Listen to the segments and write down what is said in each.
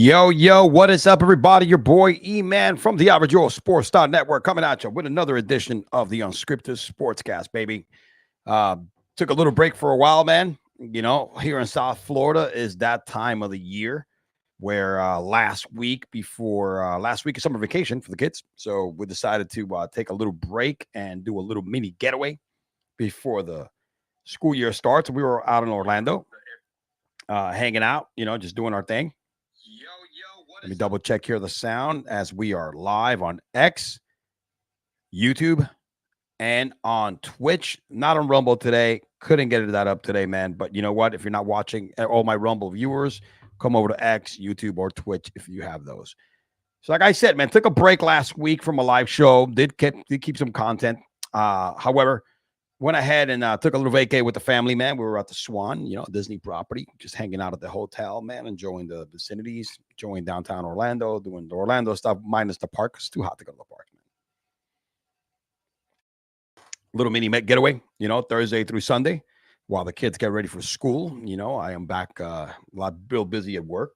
Yo, what is up, everybody? Your boy E-Man from the Average Joe Sports Network coming at you with another edition of the Unscripted Sportscast, baby. Uh, Took a little break for a while, man. You know, here in South Florida is that time of the year where last week is summer vacation for the kids. So we decided to take a little break and do a little mini getaway before the school year starts. We were out in Orlando, hanging out, just doing our thing. Let me double check here the sound as we are live on X, YouTube, and on Twitch. Not on Rumble today. Couldn't get that up today, man. But you know what? If you're not watching, all my Rumble viewers, come over to X, YouTube, or Twitch if you have those. So, like I said, man, took a break last week from a live show. Did keep some content. However, went ahead and took a little vacay with the family, man. We were at the Swan, Disney property, just hanging out at the hotel, man, enjoying the vicinities, enjoying downtown Orlando, doing the Orlando stuff, minus the park. It's too hot to go to the park, man. Little mini getaway, Thursday through Sunday while the kids get ready for school. I am back real busy at work.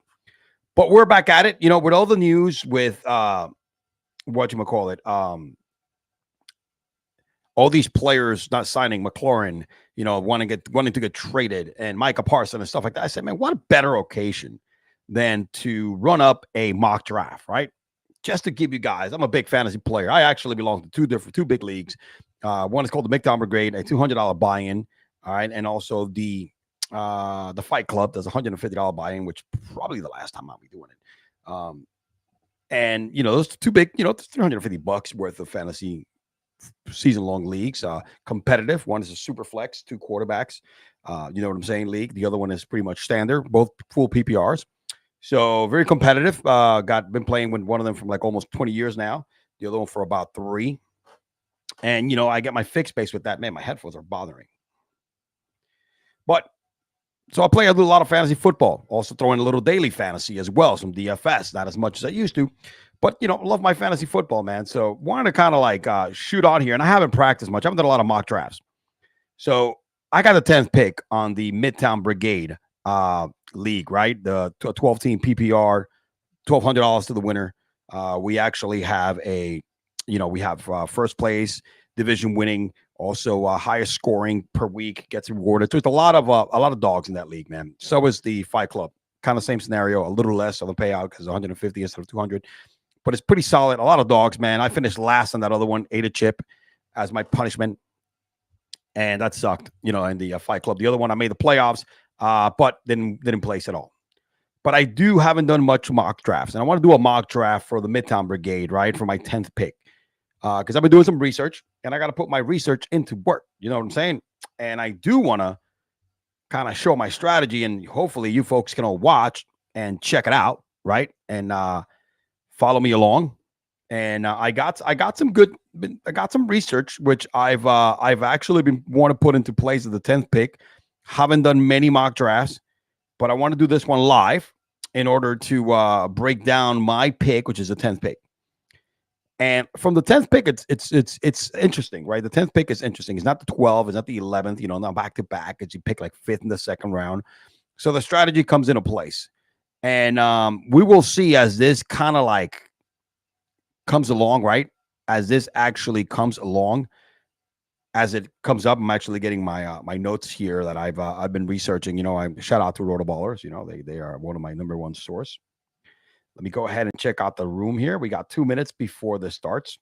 But we're back at it, with all the news with all these players not signing, McLaurin, wanting to get traded, and Micah Parsons and stuff like that. I said, man, what a better occasion than to run up a mock draft, right? Just to give you guys, I'm a big fantasy player. I actually belong to two big leagues. One is called the Midtown Brigade, a $200 buy-in, all right, and also the Fight Club does $150 buy-in, which probably the last time I'll be doing it. And those two big, it's $350 worth of fantasy season-long leagues, competitive. One is a super flex, 2 quarterbacks, you know what I'm saying, league. The other one is pretty much standard, both full PPRs. So very competitive. Been playing with one of them from like almost 20 years now. The other one for about 3. And I get my fixed base with that. Man, my headphones are bothering. But so I play a lot of fantasy football. Also throw in a little daily fantasy as well, some DFS, not as much as I used to. But, love my fantasy football, man. So wanted to kind of shoot on here. And I haven't practiced much. I haven't done a lot of mock drafts. So I got the 10th pick on the Midtown Brigade league, right? The 12-team PPR, $1,200 to the winner. We actually have first place, division winning, also highest scoring per week gets rewarded. There's a lot of dogs in that league, man. So is the Fight Club. Kind of same scenario, a little less of the payout because 150 instead of 200. But it's pretty solid. A lot of dogs, man. I finished last on that other one, ate a chip as my punishment. And that sucked, in the Fight Club. The other one, I made the playoffs, but didn't place at all. But I haven't done much mock drafts. And I want to do a mock draft for the Midtown Brigade, right, for my 10th pick. Because I've been doing some research, and I got to put my research into work. You know what I'm saying? And I do want to kind of show my strategy, and hopefully you folks can all watch and check it out, right? And follow me along. And I got some research which I've actually been want to put into place at the 10th pick. Haven't done many mock drafts, but I want to do this one live in order to break down my pick, which is the 10th pick. And from the 10th pick, it's interesting, right? The 10th pick is interesting. It's not the 12th, it's not the 11th, now back to back as you pick like 5th in the second round. So the strategy comes into place. And we will see as this kind of comes along, right? As this actually comes along, as it comes up, I'm actually getting my my notes here that I've been researching. I shout out to Rotoballers. They are one of my number one source. Let me go ahead and check out the room here. We got 2 minutes before this starts.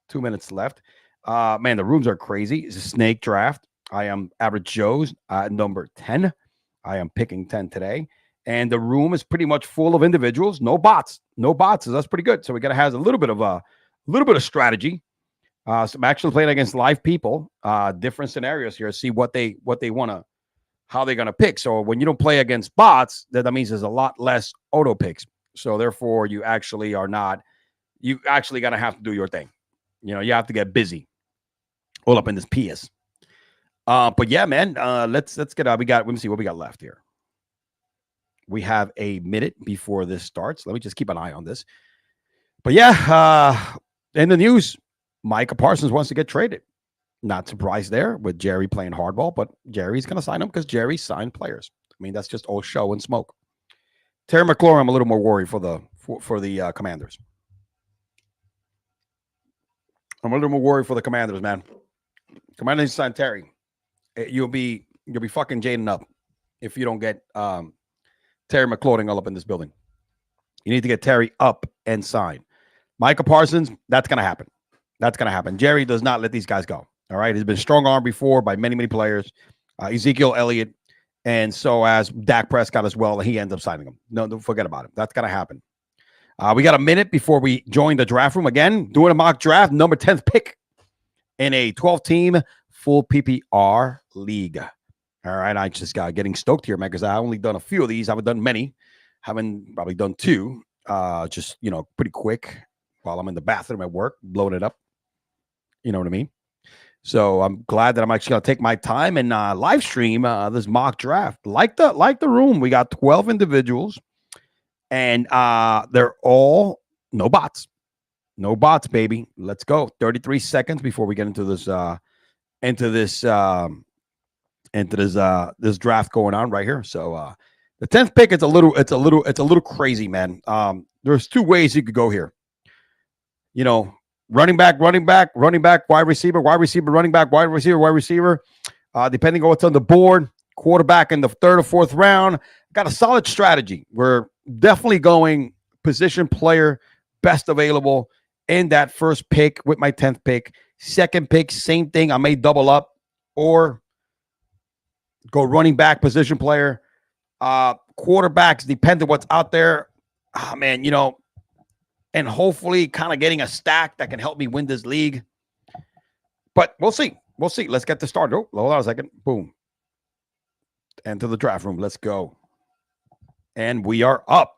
2 minutes left. Man, the rooms are crazy. It's a snake draft. I am Average Joe's number 10. I am picking 10 today. And the room is pretty much full of individuals. No bots. No bots. So that's pretty good. So we got to have a little bit of strategy. So I'm actually playing against live people, different scenarios here. See what they want to, how they're going to pick. So when you don't play against bots, that means there's a lot less auto picks. So therefore, you actually got to have to do your thing. You have to get busy. All up in this PS. But yeah, man, let's get out. Let me see what we got left here. We have a minute before this starts. Let me just keep an eye on this. But yeah, in the news, Micah Parsons wants to get traded. Not surprised there with Jerry playing hardball, but Jerry's going to sign him because Jerry signed players. I mean, that's just all show and smoke. Terry McLaurin, I'm a little more worried for the Commanders. I'm a little more worried for the Commanders, man. Commanders sign Terry. You'll be fucking Jaden up if you don't get Terry McLaurin all up in this building. You need to get Terry up and signed. Micah Parsons, that's going to happen. That's going to happen. Jerry does not let these guys go. All right. He's been strong armed before by many, many players. Ezekiel Elliott. And so as Dak Prescott as well. He ends up signing him. No, don't forget about it. That's going to happen. We got a minute before we join the draft room. Again, doing a mock draft, number 10th pick in a 12-team full PPR league. All right. I just got getting stoked here, man, because I've only done a few of these. I haven't done many. Haven't probably done two. Just, pretty quick while I'm in the bathroom at work, blowing it up. You know what I mean? So I'm glad that I'm actually going to take my time and live stream this mock draft. Like the room, we got 12 individuals, and they're all no bots. No bots, baby. Let's go. 33 seconds before we get into this this draft going on right here. So the 10th pick is a little crazy, man. There's two ways you could go here. Running back, wide receiver, running back, wide receiver. Depending on what's on the board, quarterback in the 3rd or 4th round. Got a solid strategy. We're definitely going position player, best available in that first pick with my 10th pick. Second pick, same thing. I may double up or go running back, position player. Quarterbacks, depending on what's out there. Man, and hopefully kind of getting a stack that can help me win this league. But we'll see. Let's get this started. Oh, hold on a second. Boom. Enter the draft room. Let's go. And we are up.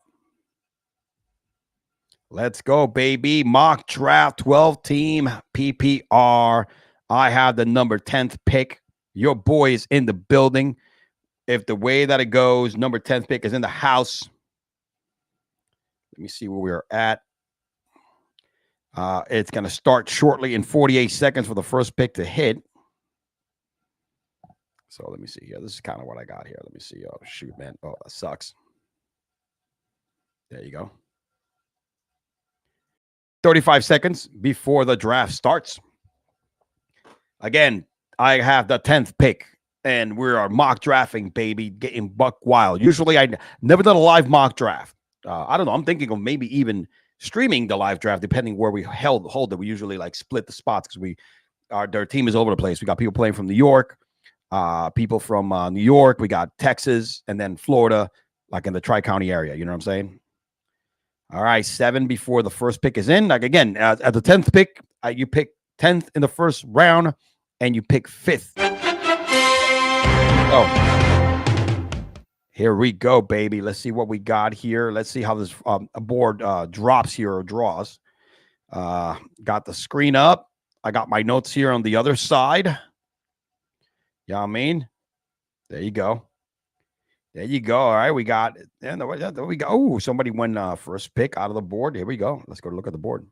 Let's go, baby. Mock draft, 12-team PPR. I have the number 10th pick. Your boy is in the building. If the way that it goes, number 10th pick is in the house. Let me see where we are at. It's going to start shortly in 48 seconds for the first pick to hit. So let me see here. This is kind of what I got here. Let me see. Oh, shoot, man. Oh, that sucks. There you go. 35 seconds before the draft starts. Again, I have the 10th pick, and we are mock drafting, baby, getting buck wild. Usually, I never done a live mock draft. I don't know. I'm thinking of maybe even streaming the live draft, depending where we hold it. We usually split the spots because their team is all over the place. We got people playing from New York, people from New York. We got Texas, and then Florida, like in the Tri-County area. You know what I'm saying? All right, 7 before the first pick is in. Again, at the 10th pick, you pick 10th in the first round, and you pick 5th. Oh, here we go, baby. Let's see what we got here. Let's see how this board drops here or draws. Got the screen up. I got my notes here on the other side. You know what I mean? There you go. There you go. All right, we got it. And there we go. Oh, somebody went first pick out of the board. Here we go. Let's go look at the board.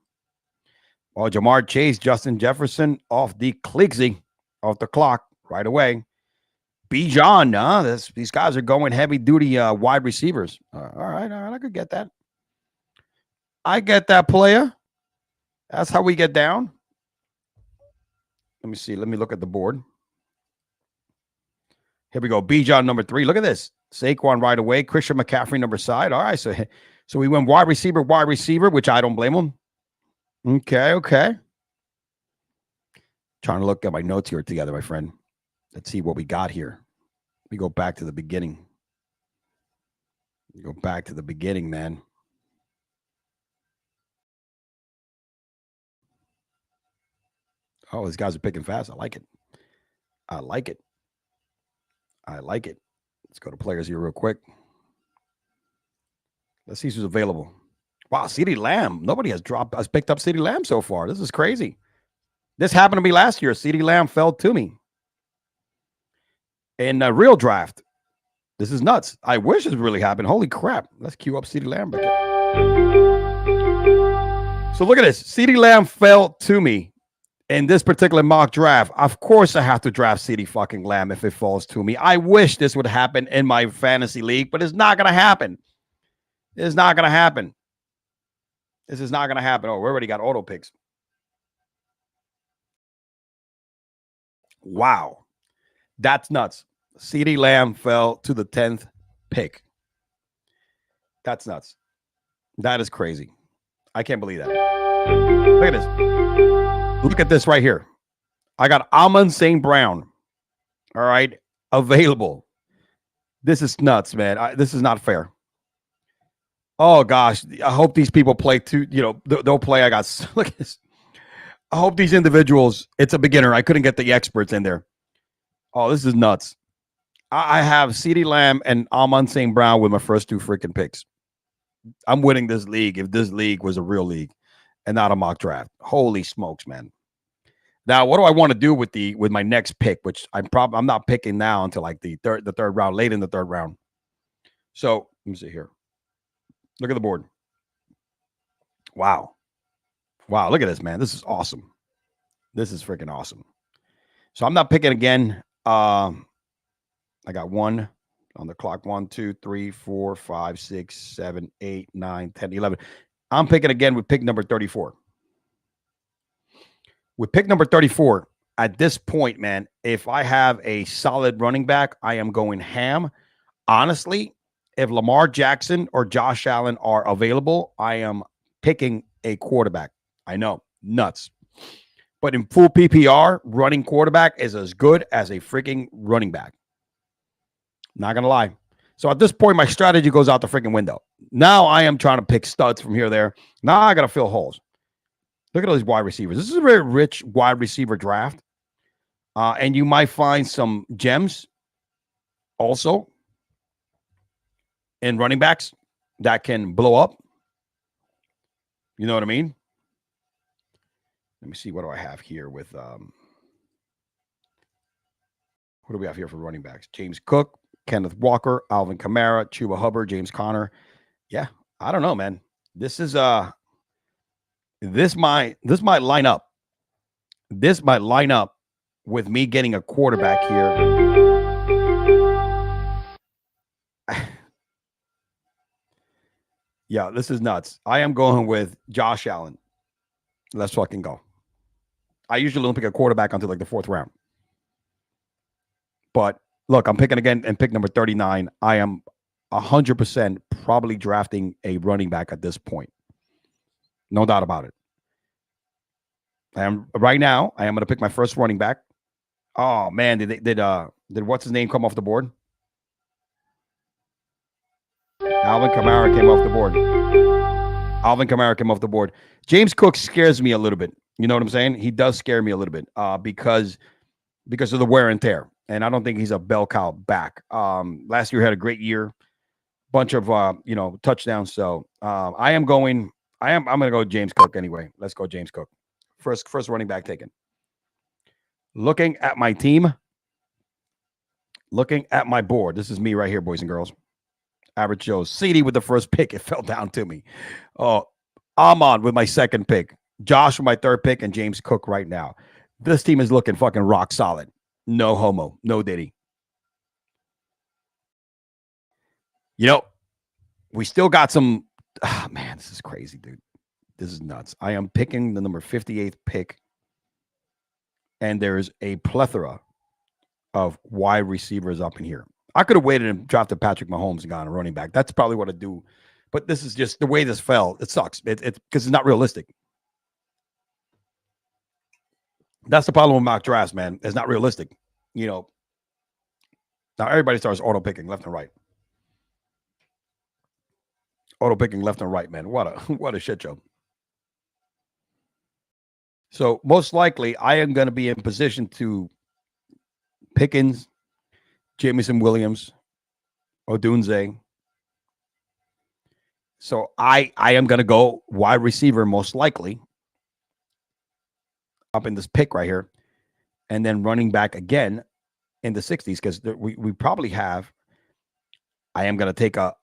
Oh, Jamar Chase, Justin Jefferson off the Kligsy, off the clock right away. Bijan, these guys are going heavy-duty wide receivers. All right, I could get that. I get that, player. That's how we get down. Let me see. Let me look at the board. Here we go. Bijan, number 3. Look at this. Saquon right away. Christian McCaffrey, number side. All right, so we went wide receiver, which I don't blame him. Okay. Trying to look at my notes here together, my friend. Let's see what we got here. We go back to the beginning. Go back to the beginning, man. Oh, these guys are picking fast. I like it. Let's go to players here real quick. Let's see who's available. Wow, CeeDee Lamb. Nobody has picked up CeeDee Lamb so far. This is crazy. This happened to me last year. CeeDee Lamb fell to me in a real draft. This is nuts. I wish this really happened. Holy crap. Let's cue up CeeDee Lamb. So look at this. CeeDee Lamb fell to me in this particular mock draft. Of course, I have to draft CeeDee fucking Lamb if it falls to me. I wish this would happen in my fantasy league, but it's not going to happen. It's not going to happen. This is not going to happen. Oh, we already got auto picks. Wow. That's nuts. CeeDee Lamb fell to the 10th pick. That's nuts. That is crazy. I can't believe that. Look at this. Look at this right here. I got Amon St. Brown. All right. Available. This is nuts, man. This is not fair. Oh, gosh. I hope these people play too. They'll play. Look at this. I hope these individuals, it's a beginner. I couldn't get the experts in there. Oh, this is nuts. I have CeeDee Lamb and Amon St. Brown with my first 2 freaking picks. I'm winning this league if this league was a real league and not a mock draft. Holy smokes, man. Now, what do I want to do with my next pick, which I'm not picking now until like the third round, late in the third round. So let me see here. Look at the board. Wow. Wow, look at this, man. This is awesome. This is freaking awesome. So I'm not picking again. I got 1 on the clock. 1, 2, 3, 4, 5, 6, 7, 8, 9, 10, 11. I'm picking again with pick number 34. With pick number 34, at this point, man, if I have a solid running back, I am going ham. Honestly, if Lamar Jackson or Josh Allen are available, I am picking a quarterback. I know, nuts. But in full PPR, running quarterback is as good as a freaking running back. Not going to lie. So at this point, my strategy goes out the freaking window. Now I am trying to pick studs from here or there. Now I got to fill holes. Look at all these wide receivers. This is a very rich wide receiver draft. And you might find some gems also in running backs that can blow up. You know what I mean? Let me see. What do I have here with what do we have here for running backs? James Cook, Kenneth Walker, Alvin Kamara, Chuba Hubbard, James Conner. Yeah, I don't know, man. This might line up. This might line up with me getting a quarterback here. Yeah, this is nuts. I am going with Josh Allen. Let's fucking go. I usually don't pick a quarterback until like the 4th round. But look, I'm picking again and pick number 39. I am 100% probably drafting a running back at this point. No doubt about it. Right now, I am going to pick my first running back. Oh man, did what's his name come off the board? Alvin Kamara came off the board. Alvin Kamara came off the board. James Cook scares me a little bit. You know what I'm saying? He does scare me a little bit because of the wear and tear. And I don't think he's a bell cow back. Last year had a great year, bunch of touchdowns. So I'm going to go James Cook anyway. Let's go James Cook. First running back taken. Looking at my team, looking at my board. This is me right here, boys and girls. Average Joe. CeeDee with the first pick. It fell down to me. Oh, Amon with my second pick. Josh with my third pick, and James Cook right now. This team is looking fucking rock solid. No homo. No diddy. We still got some. Oh, man, this is crazy, dude. This is nuts. I am picking the number 58th pick, and there's a plethora of wide receivers up in here. I could have waited and drafted Patrick Mahomes and gotten a running back. That's probably what I'd do. But this is just the way this fell. It sucks. It's because it's not realistic. That's the problem with mock drafts, man. It's not realistic. Now everybody starts auto picking left and right. Auto picking left and right, man. What a shit show. So most likely I am going to be in position to Pickens, Jameson Williams, Odunze. So I am going to go wide receiver most likely up in this pick right here, and then running back again in the 60s because we probably have. I am going to take a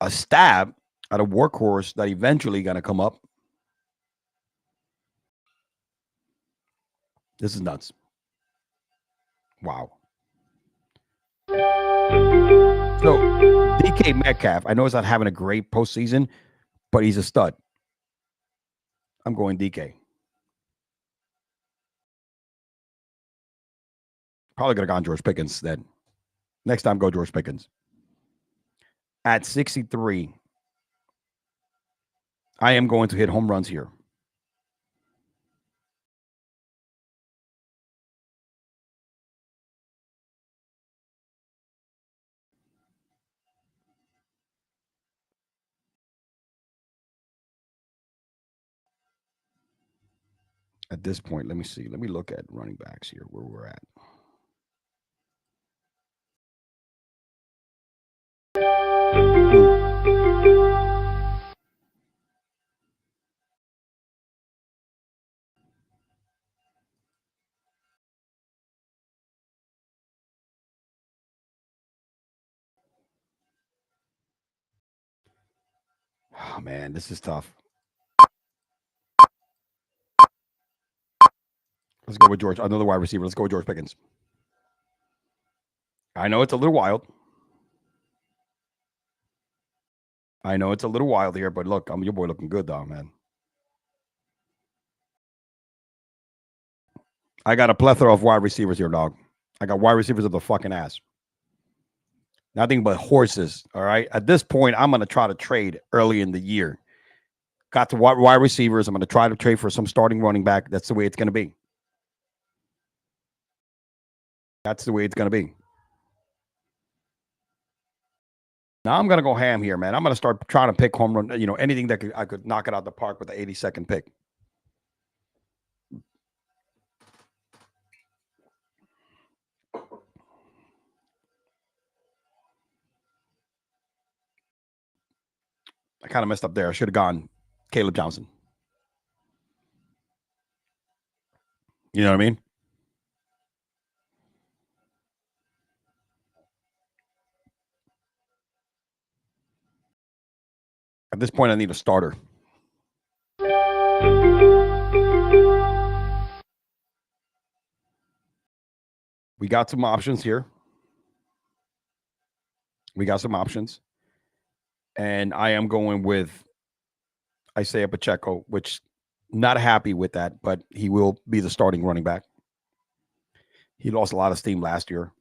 stab at a workhorse that eventually going to come up. This is nuts. Wow. So DK Metcalf. I know he's not having a great postseason, but he's a stud. I'm going DK. Probably could have gone George Pickens then. Next time, go George Pickens. At 63, I am going to hit home runs here. At this point, let me see. Let me look at running backs here, where we're at. Oh, man, this is tough. Let's go with George. Another wide receiver. Let's go with George Pickens. I know it's a little wild. I know it's a little wild here, but look, your boy looking good, though, man. I got a plethora of wide receivers here, dog. I got wide receivers of the fucking ass. Nothing but horses, all right? At this point, I'm going to try to trade early in the year. Got the wide receivers. I'm going to try to trade for some starting running back. That's the way it's going to be. That's the way it's going to be. Now I'm going to go ham here, man. I'm going to start trying to pick home run, anything that I could knock it out the park with the 82nd pick. I kind of messed up there. I should have gone Caleb Johnson. You know what I mean? At this point, I need a starter. We got some options here. And I am going with Isaiah Pacheco, which not happy with that, but he will be the starting running back. He lost a lot of steam last year.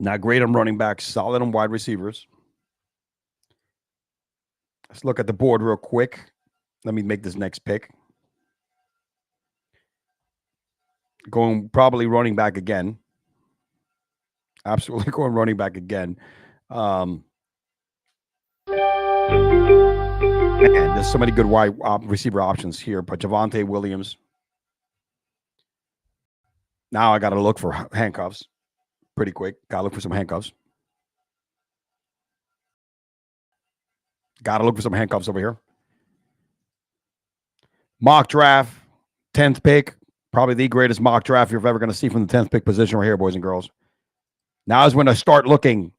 Not great on running backs, solid on wide receivers. Let's look at the board real quick. Let me make this next pick. Going probably running back again. Absolutely going running back again. Man, there's so many good wide receiver options here, but Javonte Williams. Now I got to look for handcuffs pretty quick. Got to look for some handcuffs. Got to look for some handcuffs over here. Mock draft, 10th pick. Probably the greatest mock draft you're ever going to see from the 10th pick position right here, boys and girls. Now is when I start looking.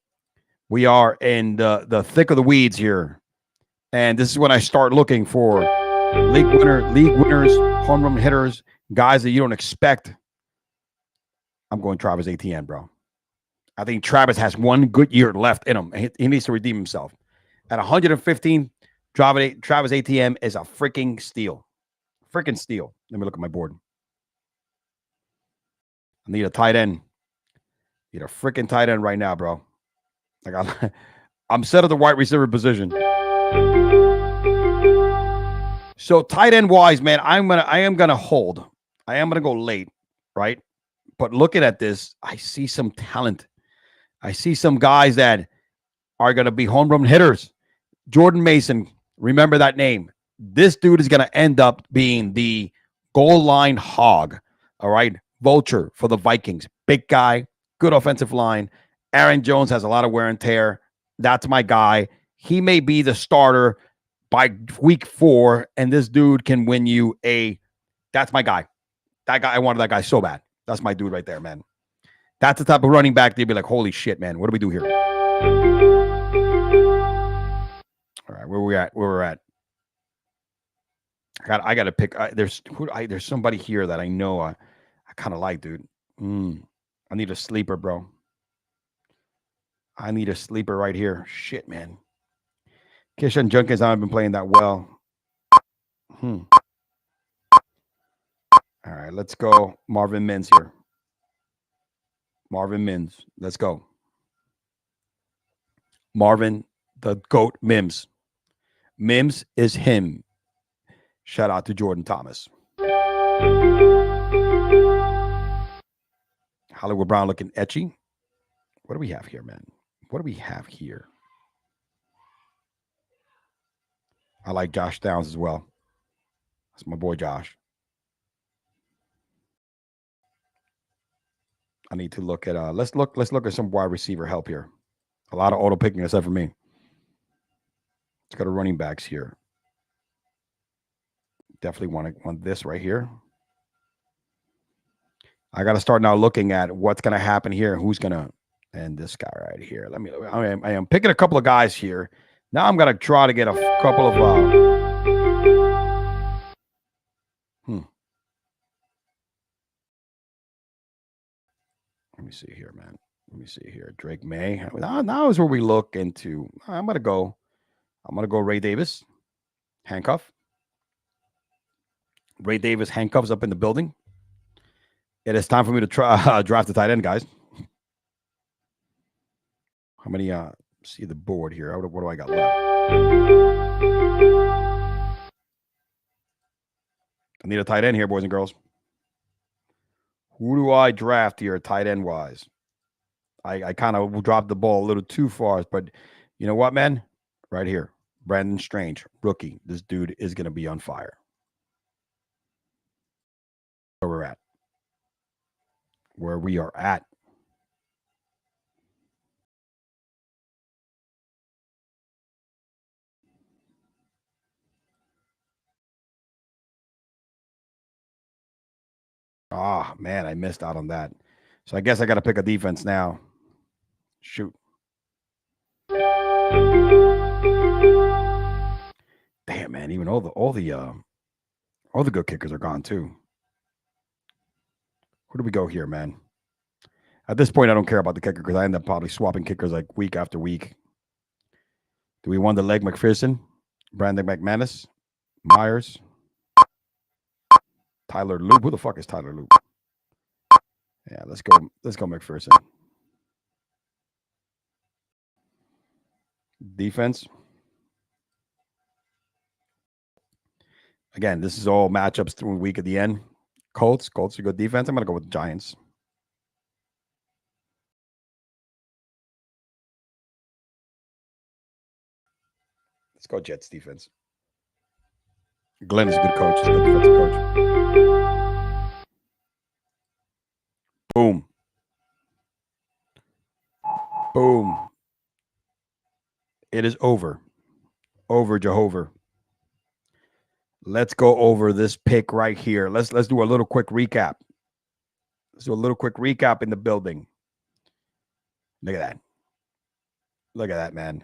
We are in the thick of the weeds here. And this is when I start looking for league winners, home run hitters, guys that you don't expect. I'm going Travis Etienne, bro. I think Travis has one good year left in him. He needs to redeem himself. At 115, Travis Etienne is a freaking steal. Freaking steal. Let me look at my board. I need a tight end. Need a freaking tight end right now, bro. Like I'm set at the wide receiver position. So tight end wise, man, I am gonna hold. I am gonna go late, right? But looking at this, I see some talent. I see some guys that are gonna be home run hitters. Jordan Mason, remember that name. This dude is gonna end up being the goal line hog. All right, vulture for the Vikings. Big guy, good offensive line. Aaron Jones has a lot of wear and tear. That's my guy. He may be the starter by week 4, and this dude can win you that's my guy. That guy, I wanted that guy so bad. That's my dude right there, man. That's the type of running back they'd be like, holy shit, man. What do we do here? All right, where we're at. I got to pick. There's somebody here that I know I kind of like, dude. I need a sleeper, bro. I need a sleeper right here. Shit, man. Kishan Junkins haven't been playing that well. All right, let's go. Marvin Mims here. Marvin Mims. Let's go. Marvin, the GOAT Mims. Mims is him. Shout out to Jordan Thomas. Hollywood Brown looking etchy. What do we have here, man? What do we have here? I like Josh Downs as well. That's my boy Josh. I need to look at let's look at some wide receiver help here. A lot of auto picking except for me. Let's go to running backs here. Definitely want this right here. I got to start now looking at what's going to happen here and who's going to, and this guy right here. I am picking a couple of guys here. Now I'm going to try to get a couple of, let me see here, man. Let me see here. Drake May. Now is where we look into, I'm going to go Ray Davis. Handcuff. Ray Davis handcuffs up in the building. It is time for me to try draft the tight end, guys. How many? See the board here. What do I got left? I need a tight end here, boys and girls. Who do I draft here, tight end wise? I kind of dropped the ball a little too far, but you know what, man? Right here, Brandon Strange, rookie. This dude is going to be on fire. Where we're at. Where we are at. Ah, man, I missed out on that. So I guess I got to pick a defense now. Shoot. Damn, man, even all the good kickers are gone too. Where do we go here, man? At this point, I don't care about the kicker because I end up probably swapping kickers like week after week. Do we want the leg McPherson, Brandon McManus, Myers, Tyler Loop? Who the fuck is Tyler Loop? Yeah, let's go McPherson. Defense. Again, this is all matchups through a week at the end. Colts are good defense. I'm going to go with the Giants. Let's go Jets defense. Glenn is a good coach. He's a good defensive coach. Boom. Boom. It is over. Over Jehovah. Let's go over this pick right here. Let's do a little quick recap. Let's do a little quick recap in the building. Look at that. Look at that, man.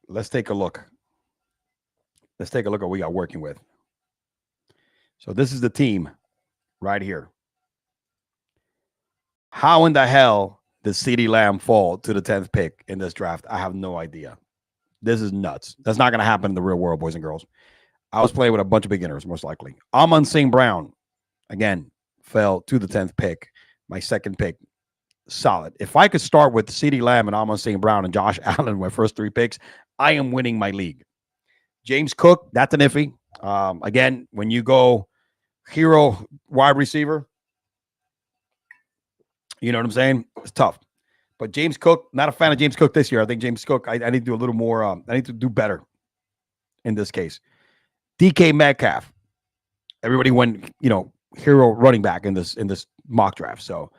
Let's take a look. Let's take a look at what we got working with. So this is the team right here. How in the hell did CeeDee Lamb fall to the 10th pick in this draft? I have no idea. This is nuts. That's not going to happen in the real world, boys and girls. I was playing with a bunch of beginners, most likely. Amon St. Brown, again, fell to the 10th pick. My second pick, solid. If I could start with CeeDee Lamb and Amon St. Brown and Josh Allen, my first 3 picks, I am winning my league. James Cook, that's an iffy. Again, when you go hero wide receiver, you know what I'm saying? It's tough. But James Cook, not a fan of James Cook this year. I think James Cook, I need to do a little more. I need to do better in this case. DK Metcalf. Everybody went, hero running back in this mock draft. So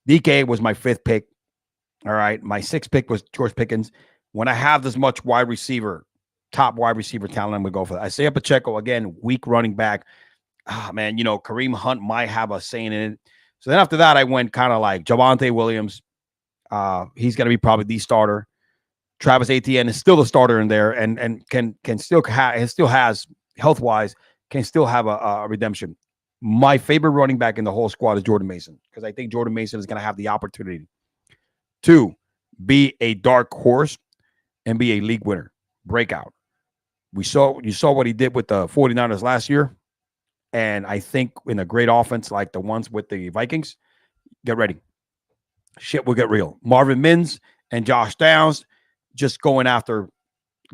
DK was my 5th pick. All right. My 6th pick was George Pickens. When I have this much top wide receiver talent, I'm going to go for that. Isaiah Pacheco, again, weak running back. Man, Kareem Hunt might have a saying in it. So then after that, I went kind of like Javonte Williams. He's going to be probably the starter. Travis Etienne is still the starter in there and still has health-wise can still have a redemption. My favorite running back in the whole squad is Jordan Mason, because I think Jordan Mason is going to have the opportunity to be a dark horse and be a league winner, breakout. You saw what he did with the 49ers last year. And I think in a great offense like the ones with the Vikings, get ready. Shit will get real. Marvin Mims and Josh Downs just going after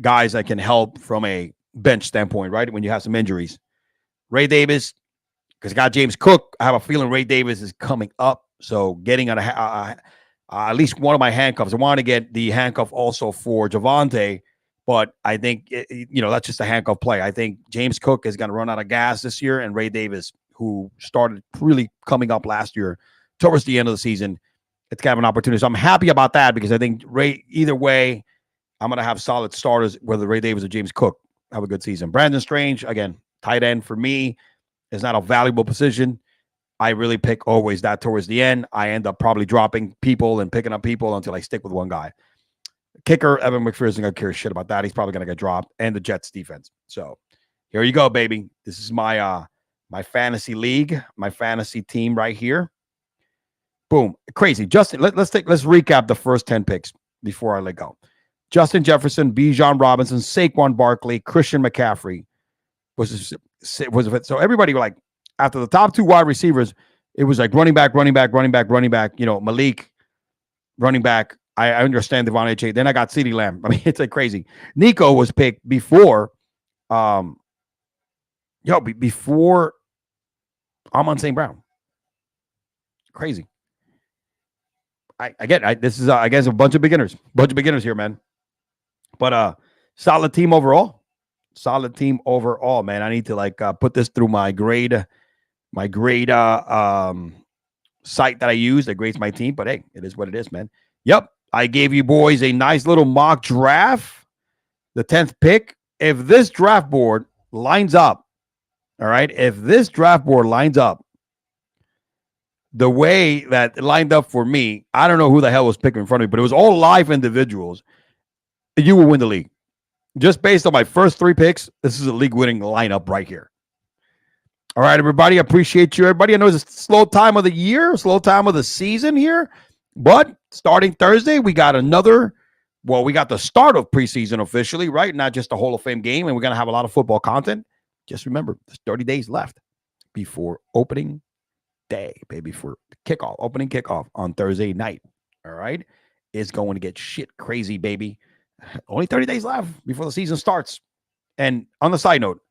guys that can help from a bench standpoint, right? When you have some injuries. Ray Davis, because I got James Cook. I have a feeling Ray Davis is coming up. So getting on at least one of my handcuffs. I want to get the handcuff also for Javonte, but I think, that's just a handcuff play. I think James Cook is going to run out of gas this year, and Ray Davis, who started really coming up last year towards the end of the season, it's kind of an opportunity. So I'm happy about that, because I think either way, I'm going to have solid starters, whether Ray Davis or James Cook have a good season. Brandon Strange, again, tight end for me is not a valuable position. I really pick always that towards the end. I end up probably dropping people and picking up people until I stick with one guy. Kicker, Evan McPherson, I don't care shit about that. He's probably going to get dropped, and the Jets defense. So here you go, baby. This is my my fantasy league, my fantasy team right here. Boom. Crazy. Justin, let's recap the first 10 picks before I let go. Justin Jefferson, Bijan Robinson, Saquon Barkley, Christian McCaffrey was it. So everybody like after the top two wide receivers, it was like running back. Malik, running back. I understand Devon H. Then I got CeeDee Lamb. I mean, it's like crazy. Nico was picked before, before Amon St. Brown. Crazy. This is I guess a bunch of beginners here, man. But solid team overall, man. I need to put this through my grade site that I use that grades my team. But hey, it is what it is, man. Yep, I gave you boys a nice little mock draft, the 10th pick. If this draft board lines up, all right, the way that it lined up for me, I don't know who the hell was picking in front of me, but it was all live individuals. You will win the league. Just based on my first 3 picks, this is a league-winning lineup right here. All right, everybody, I appreciate you. Everybody, I know it's a slow time of the year, slow time of the season here, but starting Thursday, we got the start of preseason officially, right? Not just the Hall of Fame game, and we're going to have a lot of football content. Just remember, there's 30 days left before opening day, baby, for opening kickoff on Thursday night. All right, it's going to get shit crazy, baby. Only 30 days left before the season starts. And on the side note,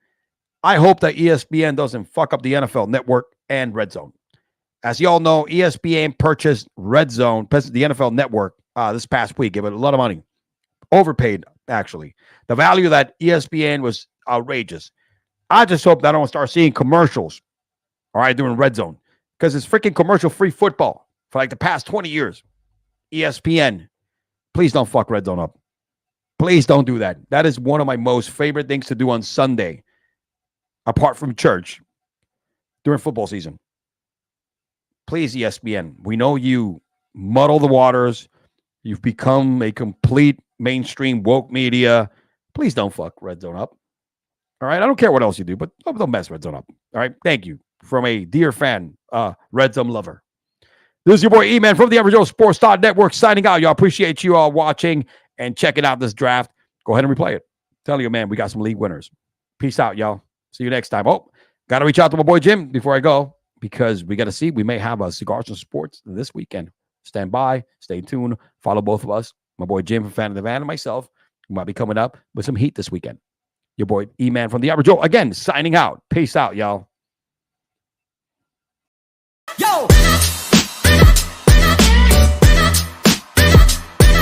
I hope that ESPN doesn't fuck up the NFL Network and Red Zone. As you all know, ESPN purchased Red Zone, the NFL Network, this past week. Gave it a lot of money, overpaid actually. The value of that ESPN was outrageous. I just hope that I don't start seeing commercials, all right, during Red Zone, because it's freaking commercial-free football for like the past 20 years. ESPN, please don't fuck Red Zone up. Please don't do that. That is one of my most favorite things to do on Sunday, apart from church, during football season. Please, ESPN, we know you muddle the waters. You've become a complete mainstream woke media. Please don't fuck Red Zone up. All right? I don't care what else you do, but don't mess Red Zone up. All right? Thank you. From a dear fan, Red Zone lover. This is your boy E-Man from the Average Joe Sports Network signing out. Y'all, appreciate you all watching and checking out this draft. Go ahead and replay it. Tell you, man, we got some league winners. Peace out, y'all. See you next time. Oh, got to reach out to my boy Jim before I go, because we got to see. We may have a Cigars and Sports this weekend. Stand by. Stay tuned. Follow both of us. My boy Jim from Fan of the Van and myself. We might be coming up with some heat this weekend. Your boy E-Man from the Average Joe, again, signing out. Peace out, y'all.